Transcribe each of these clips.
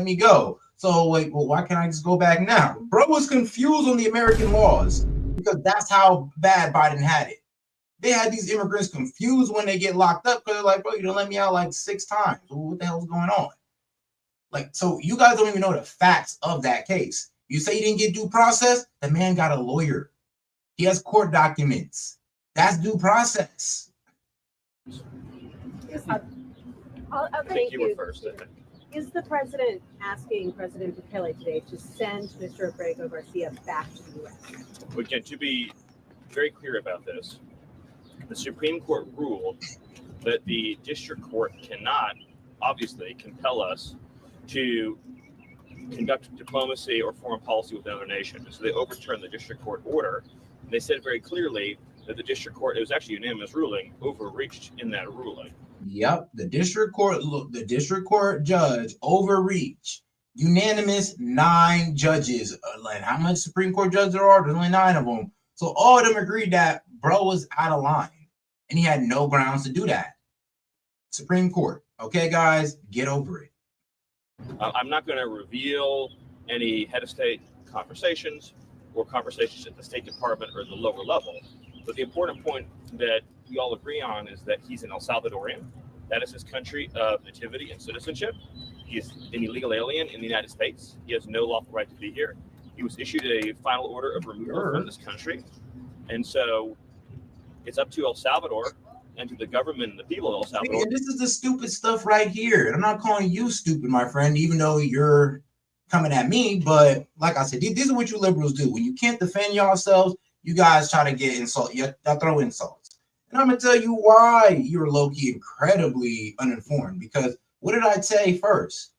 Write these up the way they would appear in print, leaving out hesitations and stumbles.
me go. So wait, well, why can't I just go back now? Bro was confused on the American laws because that's how bad Biden had it. They had these immigrants confused when they get locked up because they're like, bro, you done let me out like 6 times. What the hell's going on? Like, so you guys don't even know the facts of that case. You say you didn't get due process, the man got a lawyer. He has court documents. That's due process. Thank you. First, is the president asking President Bukele today to send Mr. Abrego Garcia back to the U.S.? Again, to be very clear about this, the Supreme Court ruled that the district court cannot, obviously, compel us to conduct diplomacy or foreign policy with another nation. So they overturned the district court order. And they said very clearly that the district court, it was actually a unanimous ruling, overreached in that ruling. Yep, the district court judge overreached. Unanimous 9 judges. Like how much Supreme Court judges there are? There's only 9 of them. So all of them agreed that bro was out of line, and he had no grounds to do that. Supreme Court. Okay, guys, get over it. I'm not going to reveal any head of state conversations or conversations at the State Department or the lower level. But the important point that we all agree on is that he's an El Salvadorian. That is his country of nativity and citizenship. He is an illegal alien in the United States. He has no lawful right to be here. He was issued a final order of removal from this country. And so it's up to El Salvador and to the government and the people of El Salvador. This is the stupid stuff right here. I'm not calling you stupid, my friend, even though you're coming at me. But like I said, these are what you liberals do. When you can't defend yourselves, you guys try to get insult. You throw insults. And I'm going to tell you why you're low-key incredibly uninformed. Because what did I say first?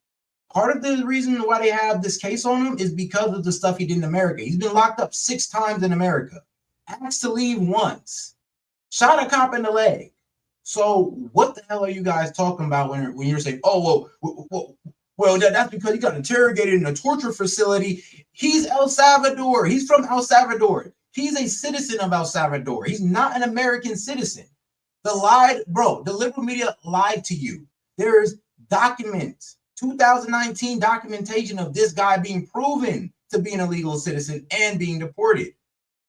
Part of the reason why they have this case on him is because of the stuff he did in America. He's been locked up 6 times in America. Asked to leave once. Shot a cop in the leg. So what the hell are you guys talking about when you're saying, oh, well, that's because he got interrogated in a torture facility. He's El Salvador. He's from El Salvador. He's a citizen of El Salvador. He's not an American citizen. The liberal media lied to you. There's documents, 2019 documentation of this guy being proven to be an illegal citizen and being deported.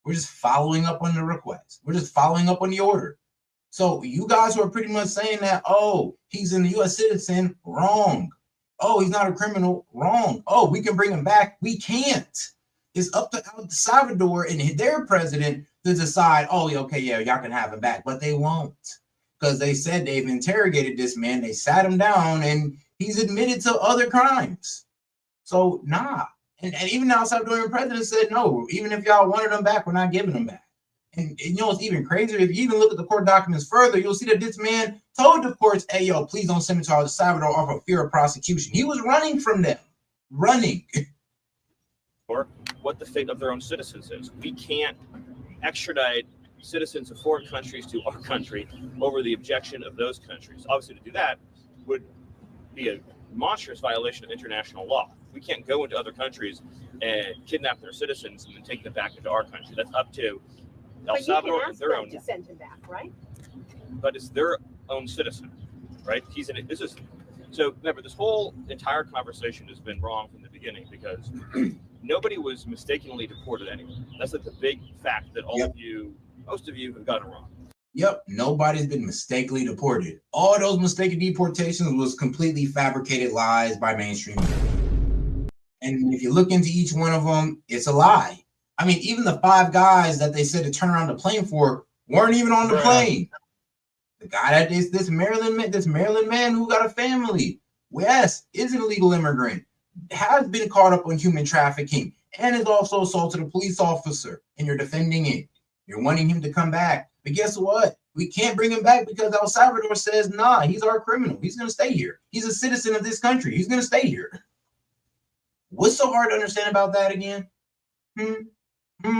We're just following up on the request. We're just following up on the order. So you guys who are pretty much saying that, oh, he's a U.S. citizen, wrong. Oh, he's not a criminal, wrong. Oh, we can bring him back. We can't. It's up to El Salvador and their president to decide, oh, okay, yeah, y'all can have him back. But they won't, because they said they've interrogated this man. They sat him down, and he's admitted to other crimes. So, nah. And even now, Salvadorian president said, no, even if y'all wanted them back, we're not giving them back. And you know what's even crazier? If you even look at the court documents further, you'll see that this man told the courts, hey, yo, please don't send me to El Salvador off of fear of prosecution. He was running from them. Running. Or what the fate of their own citizens is. We can't extradite citizens of foreign countries to our country over the objection of those countries. Obviously, to do that would be a monstrous violation of international law. We can't go into other countries and kidnap their citizens and then take them back into our country. That's up to El Salvador and their own. To send him back, right? But it's their own citizen, right? So remember, this whole entire conversation has been wrong from the beginning because nobody was mistakenly deported anyway. That's like the big fact that most of you have gotten wrong. Yep, nobody's been mistakenly deported. All those mistaken deportations was completely fabricated lies by mainstream media. And if you look into each one of them, it's a lie. I mean, even the 5 guys that they said to turn around the plane for weren't even on the plane. The guy that is this Maryland man who got a family, yes, is an illegal immigrant, has been caught up on human trafficking, and is also assaulted a police officer, and you're defending it. You're wanting him to come back. But guess what? We can't bring him back because El Salvador says, nah, he's our criminal. He's going to stay here. He's a citizen of this country. He's going to stay here. What's so hard to understand about that again? No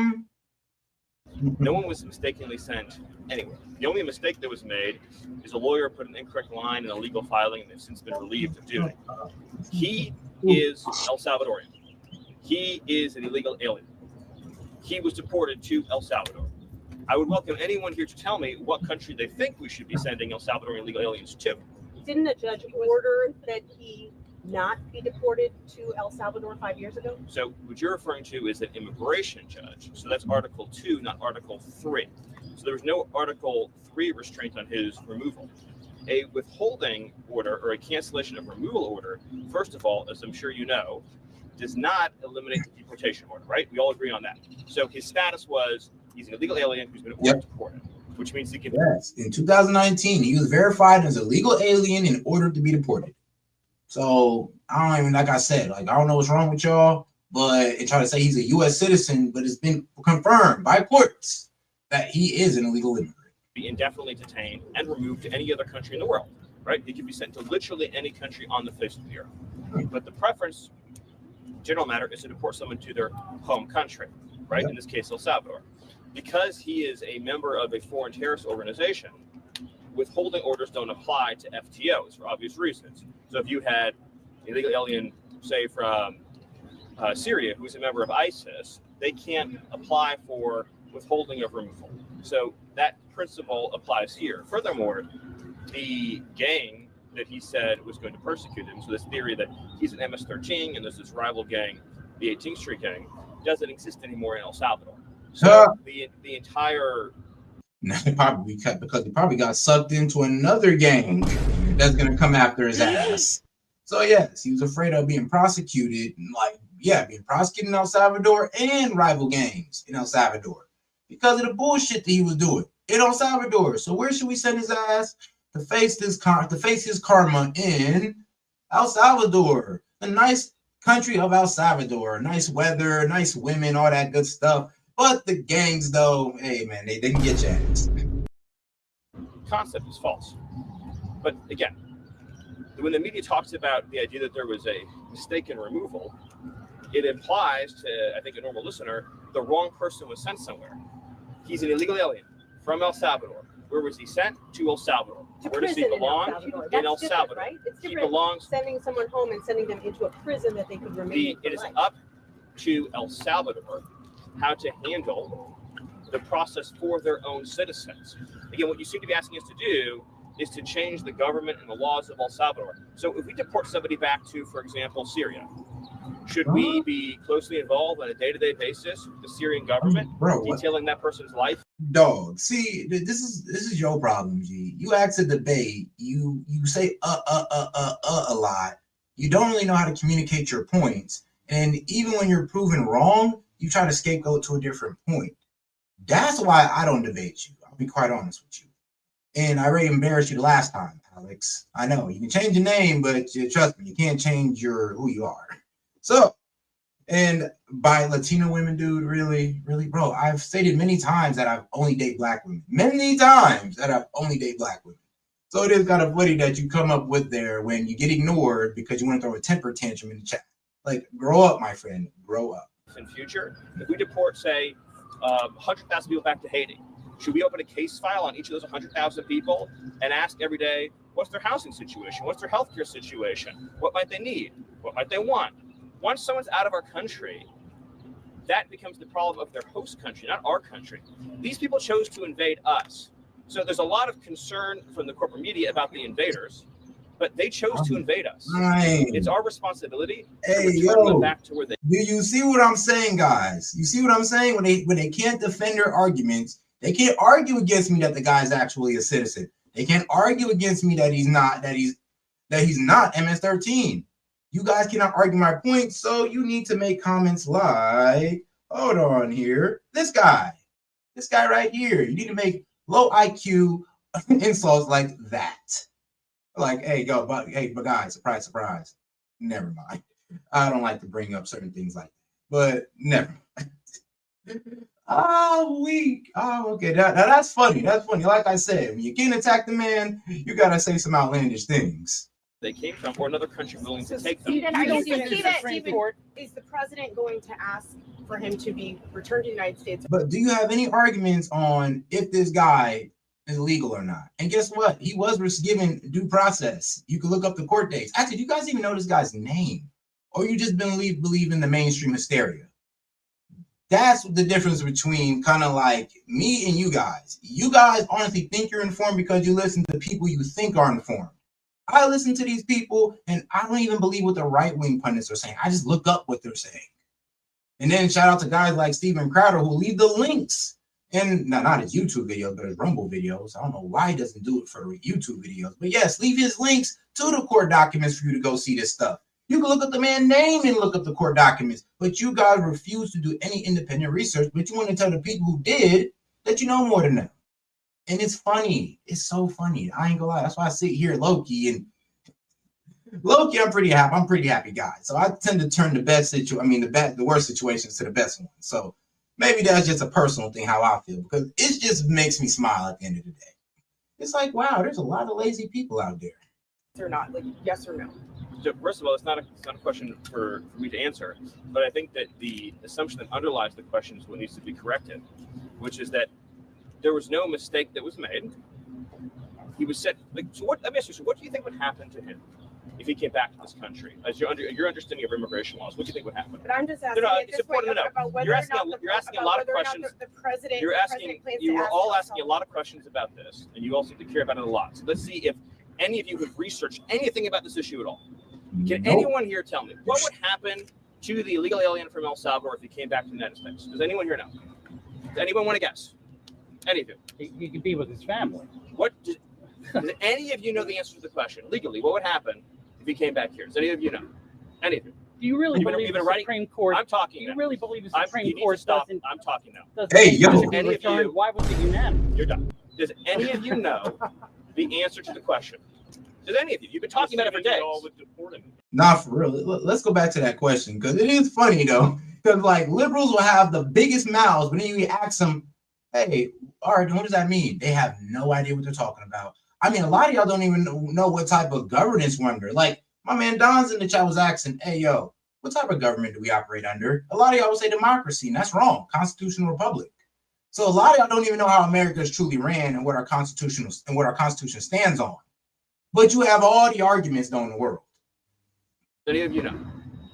one was mistakenly sent anywhere. The only mistake that was made is a lawyer put an incorrect line in a legal filing and they've since been relieved of doing. He is El Salvadorian. He is an illegal alien. He was deported to El Salvador. I would welcome anyone here to tell me what country they think we should be sending El Salvadorian illegal aliens to. Didn't a judge order that he not be deported to El Salvador 5 years ago? So what you're referring to is an immigration judge. So that's Article 2, not Article 3. So there was no Article 3 restraint on his removal. A withholding order or a cancellation of removal order, first of all, as I'm sure you know, does not eliminate the deportation order, right? We all agree on that. So his status was he's an illegal alien who's been ordered deported, which means he can. Yes, in 2019, he was verified as a legal alien in order to be deported. So I don't even, like I said, like I don't know what's wrong with y'all, but and try to say he's a U.S. citizen, but it's been confirmed by courts that he is an illegal immigrant. Be indefinitely detained and removed to any other country in the world, right? He can be sent to literally any country on the face of the earth. But the preference, general matter, is to deport someone to their home country, right? In this case, El Salvador. Because he is a member of a foreign terrorist organization, withholding orders don't apply to FTOs for obvious reasons. So if you had an illegal alien, say from Syria, who's a member of ISIS, they can't apply for withholding of removal. So that principle applies here. Furthermore, the gang that he said was going to persecute him, so this theory that he's an MS-13 and there's this rival gang, the 18th Street gang, doesn't exist anymore in El Salvador. So the entire probably cut because he probably got sucked into another gang that's gonna come after his ass. So yes, he was afraid of being prosecuted, being prosecuted in El Salvador and rival gangs in El Salvador because of the bullshit that he was doing in El Salvador. So where should we send his ass to face his karma in El Salvador, the nice country of El Salvador, nice weather, nice women, all that good stuff. But the gangs, though, hey man, they didn't get your ass. Concept is false. But again, when the media talks about the idea that there was a mistaken removal, it implies to, I think, a normal listener, the wrong person was sent somewhere. He's an illegal alien from El Salvador. Where was he sent? To El Salvador. Where does he belong? In El Salvador. Right? It's different. He belongs sending someone home and sending them into a prison that they could remain. It is up to El Salvador how to handle the process for their own citizens. Again, what you seem to be asking us to do is to change the government and the laws of El Salvador. So if we deport somebody back to, for example, Syria, should we be closely involved on a day-to-day basis with the Syrian government, detailing that person's life? Dog, see, this is your problem, G. You ask a debate, you say a lot. You don't really know how to communicate your points, and even when you're proven wrong, you try to scapegoat to a different point. That's why I don't debate you. I'll be quite honest with you. And I already embarrassed you the last time, Alex. I know you can change your name, but trust me, you can't change who you are. So, and by Latino women, dude, really, bro, I've stated many times that I've only date black women. Many times that I've only date black women. So it is kind of funny that you come up with there when you get ignored because you want to throw a temper tantrum in the chat. Like, grow up, my friend, grow up. In future, if we deport, say, 100,000 people back to Haiti, should we open a case file on each of those 100,000 people and ask every day, what's their housing situation? What's their healthcare situation? What might they need? What might they want? Once someone's out of our country, that becomes the problem of their host country, not our country. These people chose to invade us. So there's a lot of concern from the corporate media about the invaders, but they chose to invade us. It's our responsibility to return them back to where they. Do you see what I'm saying, guys? You see what I'm saying? When they can't defend their arguments, they can't argue against me that the guy's actually a citizen. They can't argue against me that he's not MS-13. You guys cannot argue my point, so you need to make comments like, hold on here, this guy right here. You need to make low IQ insults like that. Like, but guys, surprise. Never mind. I don't like to bring up certain things like that, but never mind. Okay. That's funny. That's funny. Like I said, when you can't attack the man, you gotta say some outlandish things. They came from, or another country willing to take them. Is the president going to ask for him to be returned to the United States? But do you have any arguments on if this guy is legal or not? And guess what? He was given due process. You can look up the court dates. Actually, do you guys even know this guy's name? Or you just believe in the mainstream hysteria? That's the difference between kind of like me and you guys. You guys honestly think you're informed because you listen to people you think are informed. I listen to these people and I don't even believe what the right-wing pundits are saying. I just look up what they're saying. And then shout out to guys like Steven Crowder who leave the links. And not his YouTube videos, but his Rumble videos. I don't know why he doesn't do it for YouTube videos. But yes, leave his links to the court documents for you to go see this stuff. You can look up the man's name and look up the court documents. But you guys refuse to do any independent research. But you want to tell the people who did that you know more than them. And it's funny. It's so funny. I ain't gonna lie. That's why I sit here low-key. And low-key, I'm pretty happy. I'm a pretty happy guy. So I tend to turn the worst situations to the best ones. So maybe that's just a personal thing, how I feel, because it just makes me smile at the end of the day. It's like, wow, there's a lot of lazy people out there. Or not, like yes or no? So first of all, it's not a question for me to answer, but I think that the assumption that underlies the question is what needs to be corrected, which is that there was no mistake that was made. He was set. So what? Let me ask you. So what do you think would happen to him if he came back to this country? As your understanding of immigration laws, what do you think would happen? But I'm just asking. It's important to know. You're asking a lot of questions. The president. You're all asking a lot of questions about this, and you all seem to care about it a lot. So let's see if any of you have researched anything about this issue at all. Can anyone here tell me what would happen to the illegal alien from El Salvador if he came back to the United States? Does anyone here know? Does anyone want to guess? Any of you? He could be with his family. Does any of you know the answer to the question? Legally, what would happen if he came back here? Does any of you know? Any of you? Do you really believe the Supreme Court? I'm talking. Do you really believe the Supreme Court doesn't? I'm talking now. Hey, yo. Any of you? Why was it unanimous? You're done. Does any of you know the answer to the question? Does any of you? You've been talking about it for days. Nah, for real. Let's go back to that question, because it is funny though. Because like liberals will have the biggest mouths, but then you ask them, "Hey, all right, what does that mean?" They have no idea what they're talking about. I mean, a lot of y'all don't even know what type of governance we're under. Like my man Don's in the chat was asking, "Hey, yo, what type of government do we operate under?" A lot of y'all would say democracy, and that's wrong. Constitutional republic. So a lot of y'all don't even know how America is truly ran and what our constitution stands on. But you have all the arguments though in the world. Any of you know?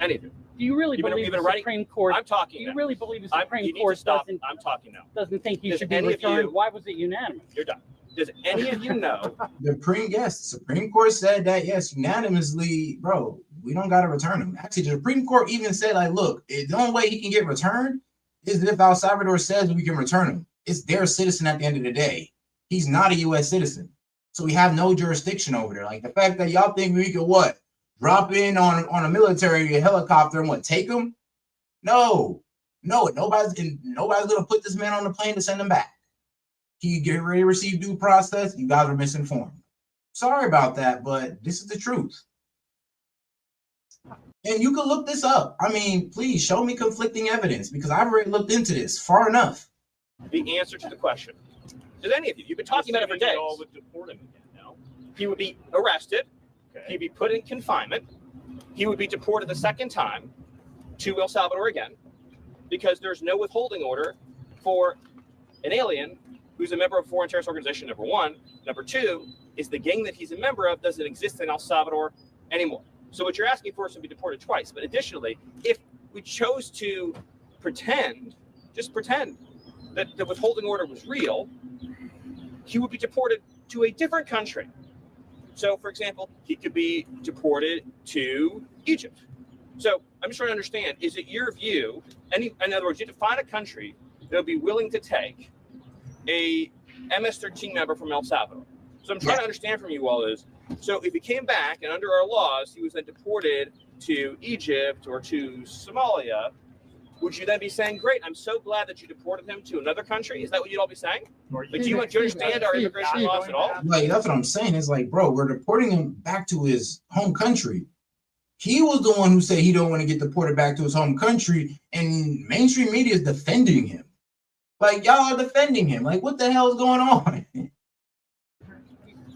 Any of you? Do you really believe the Supreme Court? I'm talking. Do you really believe the Supreme Court doesn't? I'm talking now. Doesn't think you should be returned? Why was it unanimous? You're done. Does any of you know? The Supreme Court said that yes, unanimously, bro. We don't got to return him. Actually, the Supreme Court even said, like, look, the only way he can get returned is if El Salvador says we can return him. It's their citizen at the end of the day. He's not a U.S. citizen. So we have no jurisdiction over there. Like the fact that y'all think we could what? Drop in on a military helicopter and what? Take him? No. Nobody's gonna put this man on the plane to send him back. He get ready to receive due process. You guys are misinformed. Sorry about that, but this is the truth. And you can look this up. I mean, please show me conflicting evidence because I've already looked into this far enough. The answer to the question. Does any of you? You've been talking about it for days. All would deport him again, no? He would be arrested. Okay. He'd be put in confinement. He would be deported the second time to El Salvador again because there's no withholding order for an alien who's a member of a foreign terrorist organization, number one. Number two is the gang that he's a member of doesn't exist in El Salvador anymore. So what you're asking for is to be deported twice. But additionally, if we chose to just pretend that the withholding order was real, he would be deported to a different country. So, for example, he could be deported to Egypt. So I'm just trying to understand, is it your view, in other words, you have to find a country that would be willing to take a MS-13 member from El Salvador. So I'm trying to understand from you all is, so if he came back and under our laws, he was then deported to Egypt or to Somalia, would you then be saying, great, I'm so glad that you deported him to another country? Is that what you'd all be saying? Like, do you understand our immigration laws at all? Like, that's what I'm saying. It's like, bro, we're deporting him back to his home country. He was the one who said he don't want to get deported back to his home country, and mainstream media is defending him. Like, y'all are defending him. Like, what the hell is going on?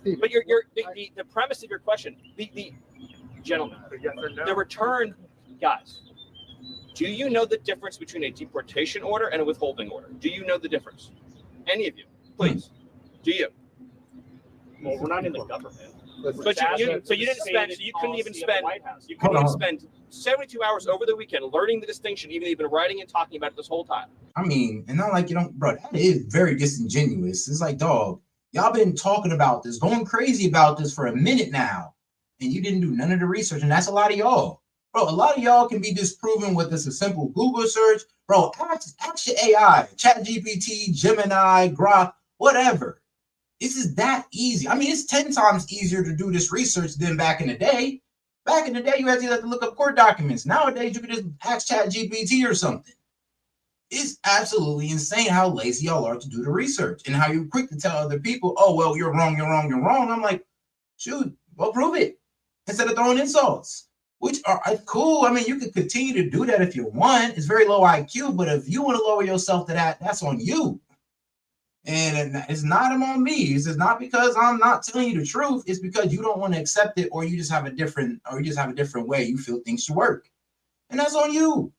But the premise of your question, the gentlemen, the return, guys, do you know the difference between a deportation order and a withholding order? Do you know the difference? Any of you, please. Do you? Well, we're not in the government. But you couldn't even spend 72 hours over the weekend learning the distinction, even though you've been writing and talking about it this whole time. I mean, and not like you don't, bro, that is very disingenuous. It's like, dog, y'all been talking about this, going crazy about this for a minute now. and you didn't do none of the research, and that's a lot of y'all. Bro, a lot of y'all can be disproven with this a simple Google search. Bro, ask your AI, ChatGPT, Gemini, Grok, whatever. This is that easy. I mean, it's 10 times easier to do this research than back in the day. Back in the day, you had to look up court documents. Nowadays, you can just ask ChatGPT or something. It's absolutely insane how lazy y'all are to do the research and how you're quick to tell other people, oh, well, you're wrong, you're wrong, you're wrong. I'm like, shoot, well, prove it instead of throwing insults, which are cool. I mean, you can continue to do that if you want. It's very low IQ, but if you want to lower yourself to that, that's on you. And it's not on me. It's not because I'm not telling you the truth. It's because you don't want to accept it, or you just have a different way you feel things should work. And that's on you.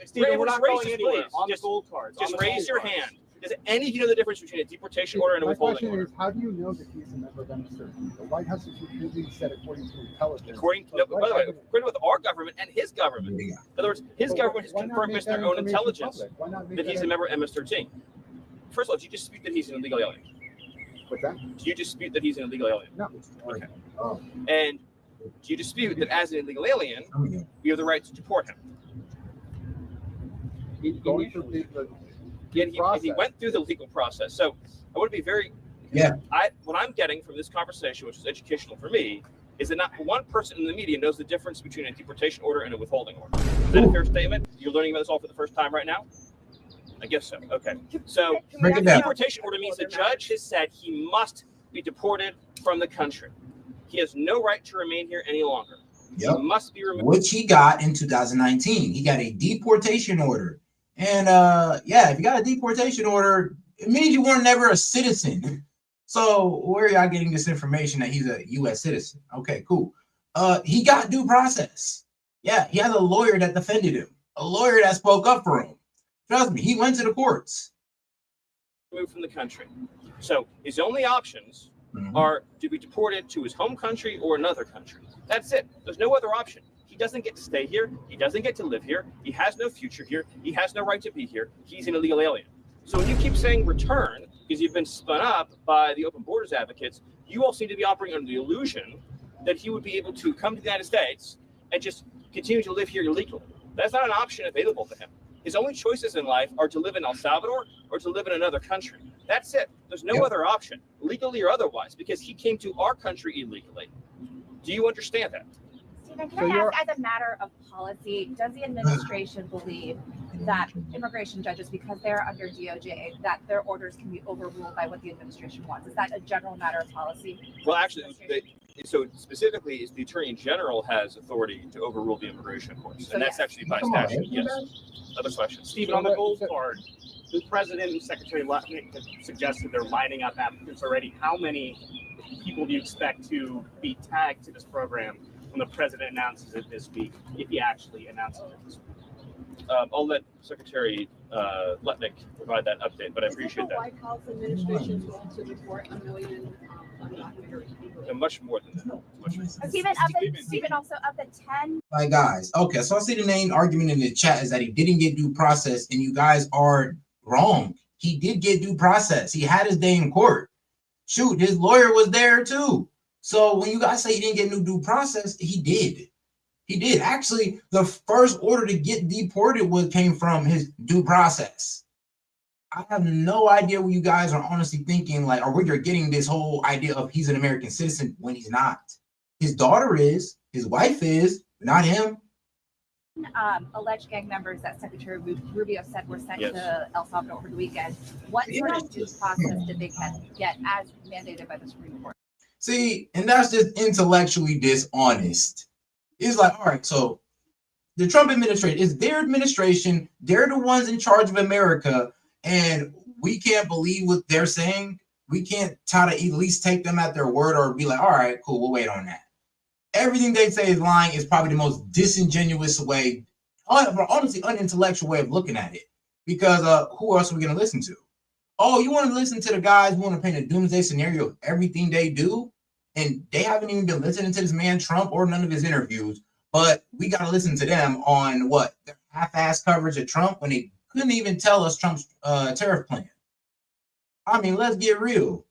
Steven, we're not going anywhere. On just, gold cards. Just raise your hand. Does any of you know the difference between a deportation order and a withholding order? My question is, how do you know that he's a member of M.S.T.? The White House has repeatedly said, according to intelligence. By the way, according to our government and his government. In other words, his government has confirmed based on their own intelligence that he's a member of MS-13. First of all, do you dispute that he's an illegal alien? What's that? Do you dispute that he's an illegal alien? No. Okay. And do you dispute that as an illegal alien, you have the right to deport him? Going through the he went through the legal process. So I want to be very what I'm getting from this conversation, which is educational for me, is that not one person in the media knows the difference between a deportation order and a withholding order. Is that a fair statement? You're learning about this all for the first time right now? I guess so. Okay. So the deportation order means the judge has said he must be deported from the country. He has no right to remain here any longer. Yep. He must be removed. Which he got in 2019. He got a deportation order. And if you got a deportation order, it means you weren't never a citizen. So where are y'all getting this information that he's a U.S. citizen? Okay, cool. He got due process. Yeah, he has a lawyer that defended him, a lawyer that spoke up for him. Trust me, he went to the courts. Moved from the country. So his only options are to be deported to his home country or another country. That's it. There's no other option. He doesn't get to stay here. He doesn't get to live here. He has no future here. He has no right to be here. He's an illegal alien. So when you keep saying return, because you've been spun up by the open borders advocates, you all seem to be operating under the illusion that he would be able to come to the United States and just continue to live here illegally. That's not an option available to him. His only choices in life are to live in El Salvador or to live in another country. That's it. There's no other option, legally or otherwise, because he came to our country illegally. Do you understand that? Stephen, can I ask, as a matter of policy, does the administration believe that immigration judges, because they're under DOJ, that their orders can be overruled by what the administration wants? Is that a general matter of policy? Well, actually, so specifically, is the Attorney General has authority to overrule the immigration courts, and that's actually by statute. Yes. Other questions? Stephen, on the gold card, the President and Secretary Letnick have suggested they're lining up applicants already. How many people do you expect to be tagged to this program when the President announces it this week, if he actually announces it this week? I'll let Secretary Letnick provide that update, but I appreciate that. White House administration's going to deport 1 million undocumented people. Much more than that. Stephen, also of the 10. Like, guys, okay, so I see the main argument in the chat is that he didn't get due process, and you guys are wrong. He did get due process. He had his day in court. Shoot, his lawyer was there too. So when you guys say he didn't get due process, he did. He did. Actually, the first order to get deported came from his due process. I have no idea what you guys are honestly thinking, like, or where you're getting this whole idea of he's an American citizen when he's not. His daughter is, his wife is, not him. Alleged gang members that Secretary Rubio said were sent to El Salvador over the weekend. What sort of due process did they get as mandated by the Supreme Court? See, and that's just intellectually dishonest. It's like, all right, so the Trump administration is their administration. They're the ones in charge of America, and we can't believe what they're saying. We can't try to at least take them at their word or be like, all right, cool, we'll wait on that. Everything they say is lying is probably the most disingenuous way, honestly, unintellectual way of looking at it. Because who else are we going to listen to? Oh, you want to listen to the guys who want to paint a doomsday scenario of everything they do? And they haven't even been listening to this man Trump or none of his interviews. But we got to listen to them on what? Their half-ass coverage of Trump when they couldn't even tell us Trump's tariff plan. I mean, let's get real.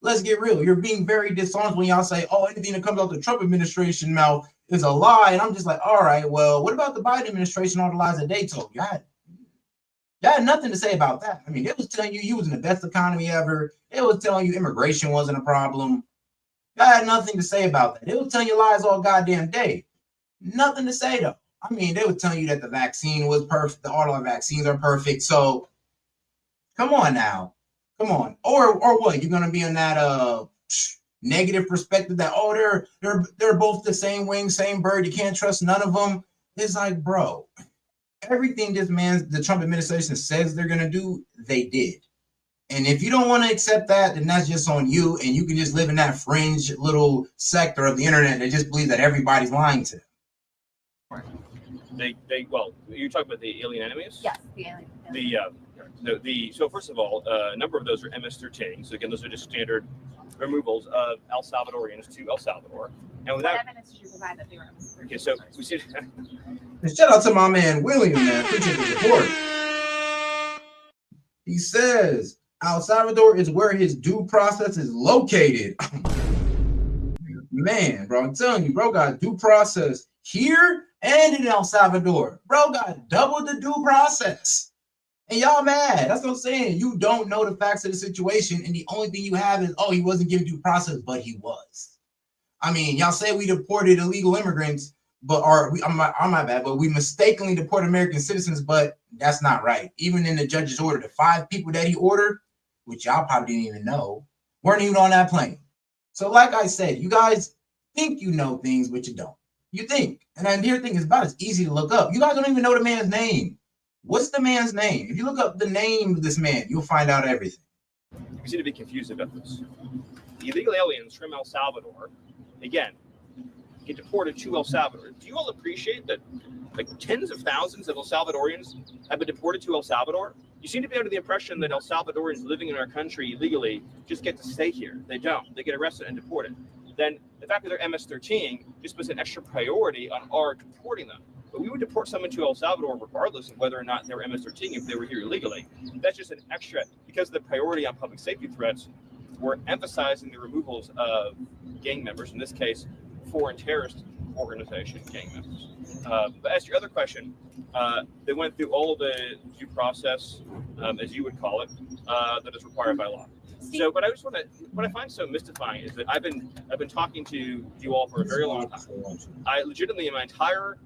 let's get real. You're being very dishonest when y'all say, oh, anything that comes out the Trump administration mouth is a lie. And I'm just like, all right, well, what about the Biden administration, all the lies that they told you? Y'all had nothing to say about that. I mean, it was telling you was in the best economy ever. It was telling you immigration wasn't a problem. Y'all had nothing to say about that. It was telling you lies all goddamn day. Nothing to say, though. I mean, they were telling you that the vaccine was perfect. All our vaccines are perfect. So, come on now. Come on. Or what? You're going to be in that negative perspective that, oh, they're both the same wing, same bird. You can't trust none of them. It's like, bro, everything the Trump administration says they're going to do, they did. And if you don't want to accept that, then that's just on you. And you can just live in that fringe little sector of the internet that just believes that everybody's lying to them. Well, you're talking about the alien enemies? Yes, the alien. So first of all, a number of those are MS-13. So again, those are just standard removals of El Salvadorians to El Salvador. And without what evidence did you provide that they were MS-13? Okay, so we see. And shout out to my man William, man. Appreciate the support. He says El Salvador is where his due process is located. Man, bro, I'm telling you, bro got due process here and in El Salvador. Bro got double the due process. And y'all mad. That's what I'm saying. You don't know the facts of the situation, and the only thing you have is, oh, he wasn't given due process, but he was. I mean, y'all say we deported illegal immigrants, but my bad, but we mistakenly deported American citizens, but that's not right. Even in the judge's order, the 5 people that he ordered, which y'all probably didn't even know, weren't even on that plane. So like I said, you guys think you know things, but you don't. You think. And then the thing is about it's easy to look up. You guys don't even know the man's name. What's the man's name? If you look up the name of this man, you'll find out everything. You seem to be confused about this. The illegal aliens from El Salvador, again, get deported to El Salvador. Do you all appreciate that like tens of thousands of El Salvadorians have been deported to El Salvador? You seem to be under the impression that El Salvadorians living in our country illegally just get to stay here. They don't. They get arrested and deported. Then the fact that they're MS-13 just puts an extra priority on our deporting them. But we would deport someone to El Salvador regardless of whether or not they were MS-13 if they were here illegally. That's just an extra, because of the priority on public safety threats, we're emphasizing the removals of gang members, in this case, foreign terrorist organization gang members. But as to your other question, they went through all of the due process, as you would call it, that is required by law. So, but I just want to, what I find so mystifying is that I've been talking to you all for a very long time. I legitimately, in my entire,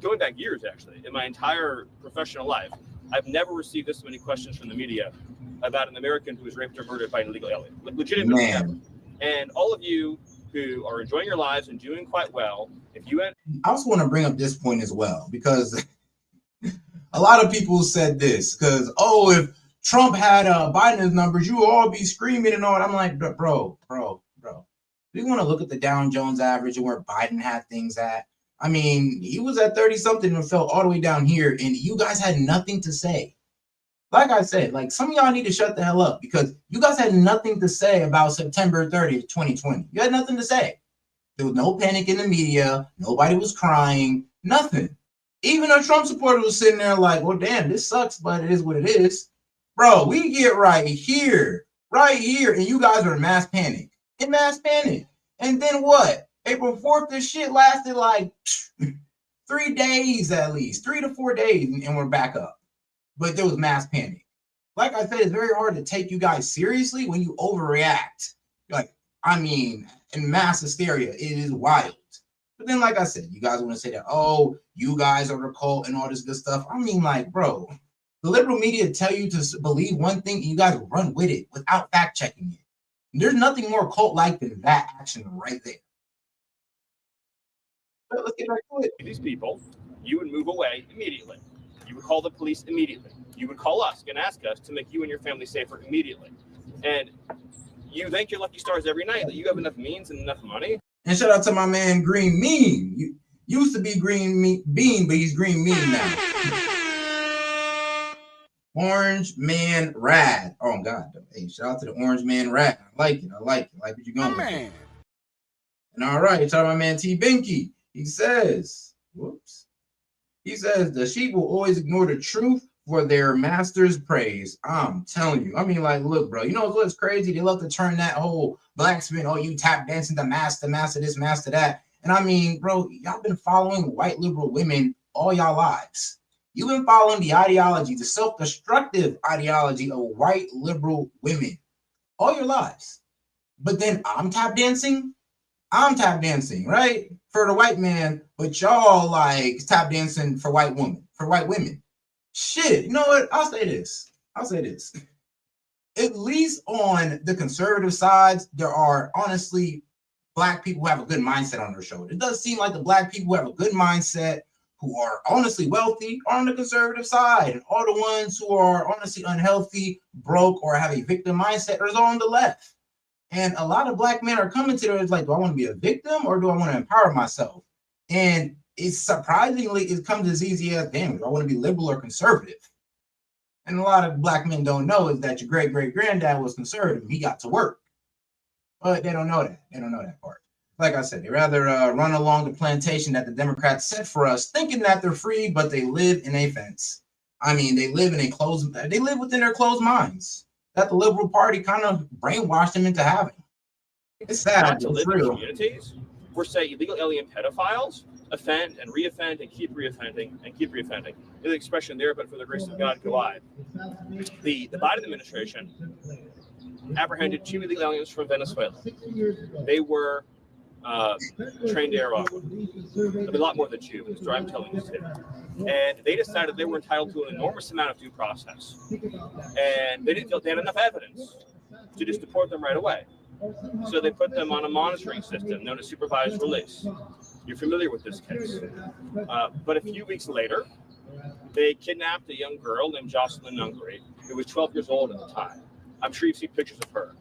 going back years actually, in my entire professional life, I've never received this many questions from the media about an American who was raped or murdered by an illegal alien. Legitimately never. And all of you who are enjoying your lives and doing quite well, if you had... I also want to bring up this point as well, because a lot of people said this, because, oh, if Trump had Biden's numbers, you would all be screaming and all. I'm like, bro. Do you want to look at the Dow Jones average and where Biden had things at? I mean, he was at 30-something and fell all the way down here, and you guys had nothing to say. Like I said, like some of y'all need to shut the hell up, because you guys had nothing to say about September 30th, 2020. You had nothing to say. There was no panic in the media. Nobody was crying. Nothing. Even a Trump supporter was sitting there like, well, damn, this sucks, but it is what it is. Bro, we get right here, and you guys are in mass panic. And then what? April 4th, this shit lasted like 3 days at least, 3 to 4 days, and we're back up. But there was mass panic. Like I said, it's very hard to take you guys seriously when you overreact. Like, I mean, in mass hysteria, it is wild. But then, like I said, you guys want to say that, oh, you guys are a cult and all this good stuff. I mean, like, bro, the liberal media tell you to believe one thing and you guys run with it without fact checking it. There's nothing more cult-like than that action right there. But let's get back to it. These people, you would move away immediately. You would call the police immediately. You would call us and ask us to make you and your family safer immediately. And you thank your lucky stars every night that you have enough means and enough money. And shout out to my man Green Mean. You used to be Green Bean, but he's Green Mean now. Orange Man Rad. Oh God. Hey, shout out to the Orange Man Rad. I like it. I like what you're going with. And all right, shout out to my man T Binky. He says, the sheep will always ignore the truth for their master's praise. I'm telling you. I mean, like, look, bro, you know what's crazy? They love to turn that whole black spin, oh, you tap dancing the master this, master that. And I mean, bro, y'all been following white liberal women all y'all lives. You've been following the ideology, the self-destructive ideology of white liberal women all your lives. But then I'm tap dancing, right? For the white man, but y'all like tap dancing for white women. Shit, you know what? I'll say this. At least on the conservative sides, there are honestly black people who have a good mindset on their shoulder. It does seem like the black people who have a good mindset, who are honestly wealthy, are on the conservative side. And all the ones who are honestly unhealthy, broke, or have a victim mindset are on the left. And a lot of black men are coming to there like, do I want to be a victim or do I want to empower myself? And it's surprisingly, it comes as easy as, damn, do I want to be liberal or conservative? And a lot of black men don't know is that your great-great-granddad was conservative. He got to work. But they don't know that. They don't know that part. Like I said, they rather run along the plantation that the Democrats set for us, thinking that they're free, but they live in a fence. I mean, they live within their closed minds that the liberal party kind of brainwashed them into having. It's sad. Not to live in communities where, say, illegal alien pedophiles offend and reoffend and keep reoffending and keep reoffending. There's an expression there, but for the grace of God, go I. The Biden administration apprehended 2 illegal aliens from Venezuela. They were trained to Irrefutable. A lot more than 2, but I'm telling you today. And they decided they were entitled to an enormous amount of due process. And they didn't feel they had enough evidence to just deport them right away. So they put them on a monitoring system known as supervised release. You're familiar with this case. But a few weeks later, they kidnapped a young girl named Jocelyn Nungri, who was 12 years old at the time. I'm sure you've seen pictures of her.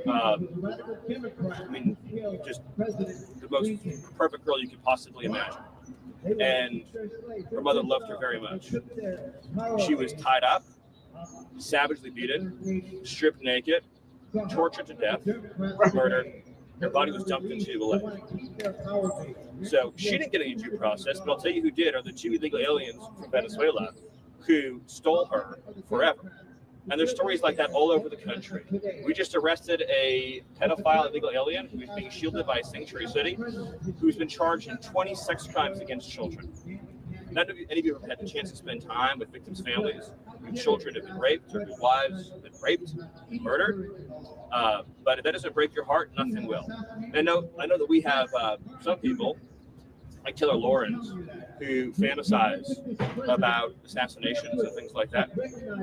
I mean, just the most perfect girl you could possibly imagine. And her mother loved her very much. She was tied up, savagely beaten, stripped naked, tortured to death, murdered. Her body was dumped into the lake. So she didn't get any due process, but I'll tell you who did are the 2 illegal aliens from Venezuela who stole her forever. And there's stories like that all over the country. We just arrested a pedophile illegal alien who's being shielded by Sanctuary City, who's been charged in 20 sex crimes against children. None of you, any of you have had the chance to spend time with victims' families, whose children have been raped or whose wives have been raped, murdered. But if that doesn't break your heart, nothing will. And I know that we have some people, like Killer Lawrence, who fantasize about assassinations and things like that.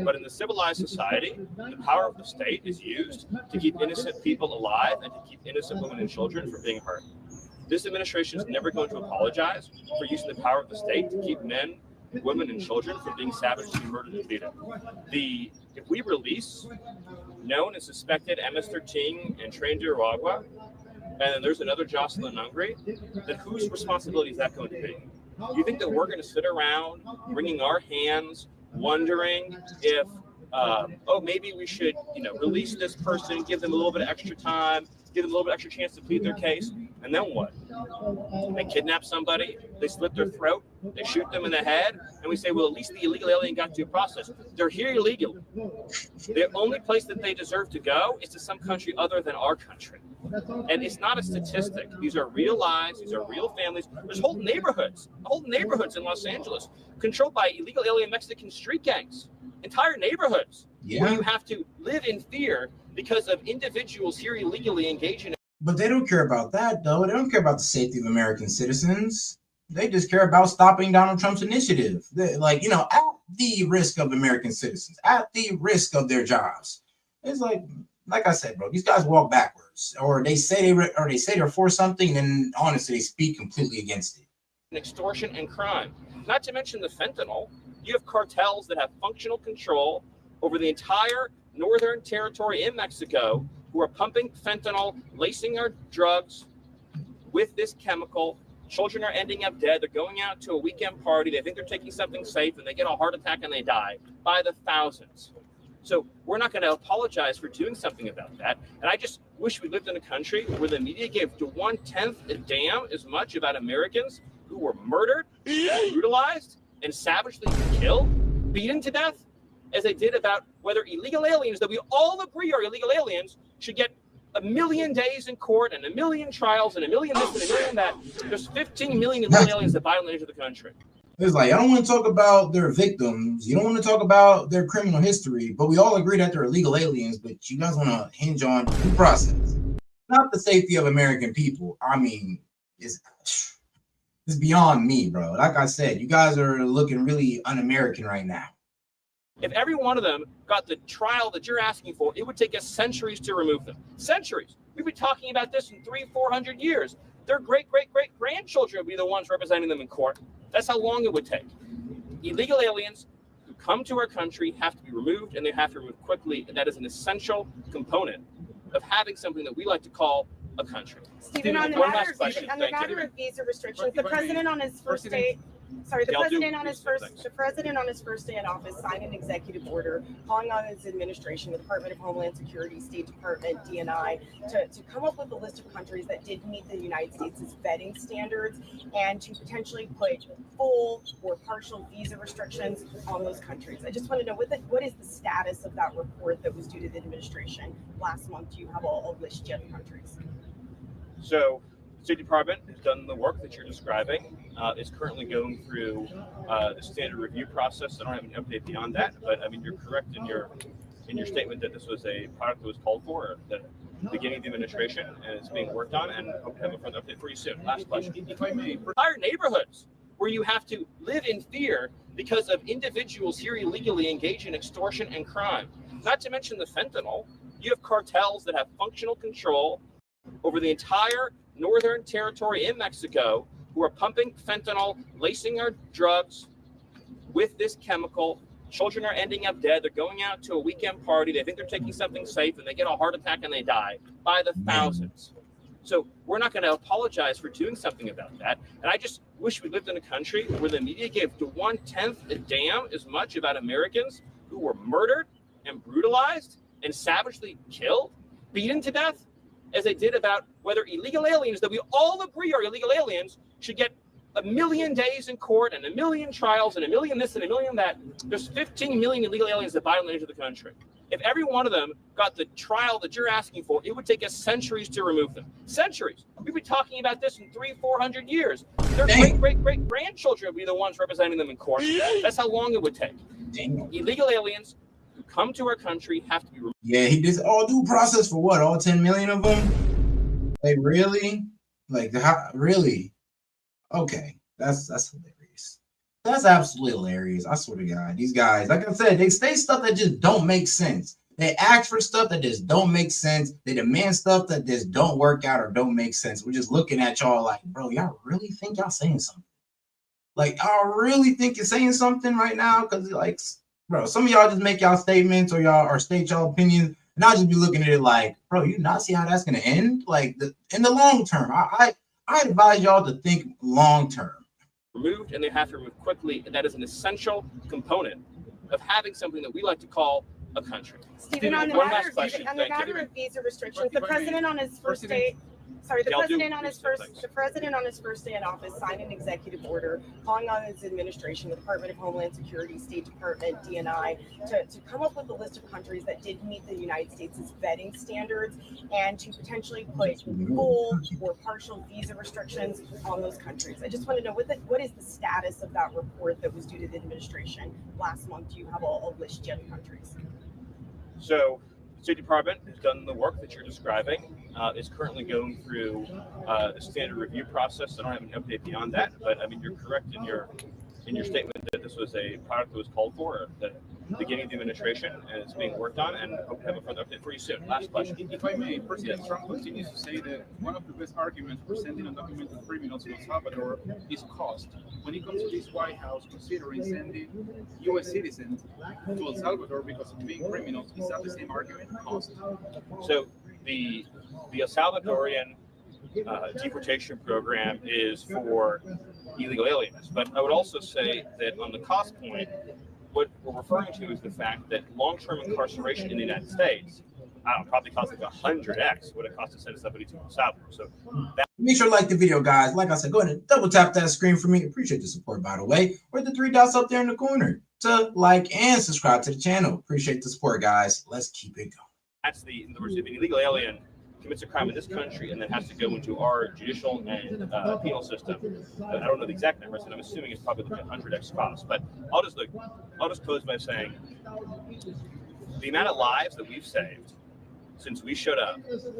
But in the civilized society, the power of the state is used to keep innocent people alive and to keep innocent women and children from being hurt. This administration is never going to apologize for using the power of the state to keep men, women, and children from being savagely murdered and beaten. If we release known and suspected MS-13 and trained to Irrefutable, and then there's another Jocelyn Nungri, then whose responsibility is that going to be? You think that we're going to sit around wringing our hands, wondering if, maybe we should, release this person, give them a little bit of extra time, give them a little bit extra chance to plead their case, and then what? They kidnap somebody, they slit their throat, they shoot them in the head, and we say, well, at least the illegal alien got due process. They're here illegally. The only place that they deserve to go is to some country other than our country. And it's not a statistic. These are real lives. These are real families. There's whole neighborhoods in Los Angeles controlled by illegal alien Mexican street gangs. Entire neighborhoods where you have to live in fear because of individuals here illegally engaging. But they don't care about that, though. They don't care about the safety of American citizens. They just care about stopping Donald Trump's initiative. At the risk of American citizens, at the risk of their jobs. It's like I said, bro, these guys walk backwards, or they say they're for something, and honestly, they speak completely against it. Extortion and crime. Not to mention the fentanyl. You have cartels that have functional control over the entire northern territory in Mexico who are pumping fentanyl, lacing our drugs with this chemical. Children are ending up dead. They're going out to a weekend party. They think they're taking something safe, and they get a heart attack and they die by the thousands. So we're not going to apologize for doing something about that. And I just wish we lived in a country where the media gave to 1/10 a damn as much about Americans who were murdered, brutalized, and savagely killed, beaten to death, as they did about whether illegal aliens that we all agree are illegal aliens should get 1 million days in court and 1 million trials and 1 million this and 1 million that. There's 15 million illegal aliens that violently enter the country. It's like, I don't want to talk about their victims. You don't want to talk about their criminal history, but we all agree that they're illegal aliens, but you guys want to hinge on due process. Not the safety of American people. I mean, it's beyond me, bro. Like I said, you guys are looking really un-American right now. If every one of them got the trial that you're asking for, it would take us centuries to remove them. Centuries. We'd be talking about this in 300-400 years. Their great-great-great-grandchildren would be the ones representing them in court. That's how long it would take. Illegal aliens who come to our country have to be removed, and they have to be removed quickly, and that is an essential component of having something that we like to call a country. Stephen, on the matter of visa restrictions, the president on his first day, the president on his first day in office signed an executive order calling on his administration, the Department of Homeland Security, State Department, DNI, to come up with a list of countries that did meet the United States' vetting standards and to potentially put full or partial visa restrictions on those countries. I just want to know what is the status of that report that was due to the administration last month? Do you have a list yet of countries? So the State Department has done the work that you're describing. It's currently going through the standard review process. I don't have an update beyond that, but I mean, you're correct in your statement that this was a product that was called for at the beginning of the administration, and it's being worked on, and hope to have a further update for you soon. Last question. If I may, entire neighborhoods where you have to live in fear because of individuals here illegally engaged in extortion and crime. Not to mention the fentanyl. You have cartels that have functional control over the entire northern territory in Mexico who are pumping fentanyl, lacing our drugs with this chemical. Children are ending up dead. They're going out to a weekend party. They think they're taking something safe, and they get a heart attack and they die by the thousands. So we're not going to apologize for doing something about that. And I just wish we lived in a country where the media gave 1/10 a damn as much about Americans who were murdered and brutalized and savagely killed, beaten to death, as they did about whether illegal aliens that we all agree are illegal aliens should get 1 million days in court and 1 million trials and 1 million this and 1 million that. There's 15 million illegal aliens that violently enter the country. If every one of them got the trial that you're asking for, it would take us centuries to remove them. Centuries. We'd be talking about this in 300-400 years. Their great-great-great-grandchildren would be the ones representing them in court. That's how long it would take. Illegal aliens who come to our country have to be removed. Yeah, he did all due process for what? All 10 million of them? Like, really? Like, how, really? Okay, that's hilarious. That's absolutely hilarious. I swear to God, these guys, like I said, they say stuff that just don't make sense. They ask for stuff that just don't make sense. They demand stuff that just don't work out or don't make sense. We're just looking at y'all like, bro, y'all really think y'all saying something? Like, I really think you're saying something right now? Because, like, bro, some of y'all just make y'all statements or y'all or state y'all opinions, and I'll just be looking at it like, bro, you not see how that's gonna end? Like, in the long term, I advise y'all to think long term. Removed, and they have to remove quickly, and that is an essential component of having something that we like to call a country. Stephen, on the matter of visa restrictions, the president on his first day, the president on his first day in office signed an executive order calling on his administration, the Department of Homeland Security, State Department, DNI, to come up with a list of countries that did meet the United States' vetting standards and to potentially put full or partial visa restrictions on those countries. I just want to know what is the status of that report that was due to the administration last month? Do you have a list yet of countries? So the State Department has done the work that you're describing. It's currently going through the standard review process. I don't have an update beyond that, but I mean, you're correct in your statement that this was a product that was called for at the beginning of the administration, and it's being worked on, and hope to have a further update for you soon. Last question. If I may, President Trump continues to say that one of the best arguments for sending undocumented criminals to El Salvador is cost. When it comes to this White House considering sending U.S. citizens to El Salvador because of being criminals, is that the same argument, cost? So the El Salvadorian deportation program is for illegal aliens, but I would also say that on the cost point, what we're referring to is the fact that long-term incarceration in the United States, probably costs like 100x what it costs to send somebody to El Salvador. So make sure to like the video, guys. Like I said, go ahead and double tap that screen for me. Appreciate the support, by the way. Or the 3 dots up there in the corner. to like and subscribe to the channel. Appreciate the support, guys. Let's keep it going. That's in other words, if an illegal alien commits a crime in this country and then has to go into our judicial and penal system, I don't know the exact numbers, and I'm assuming it's probably like 100x cost. But I'll just close by saying the amount of lives that we've saved since we showed up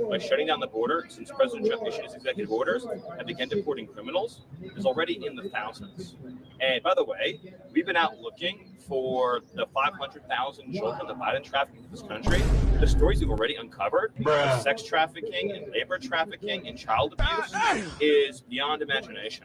by shutting down the border, since President Trump issued his executive orders and began deporting criminals, is already in the thousands. And by the way, we've been out looking for the 500,000 children that Biden trafficked in this country. The stories we've already uncovered of sex trafficking and labor trafficking and child abuse is beyond imagination.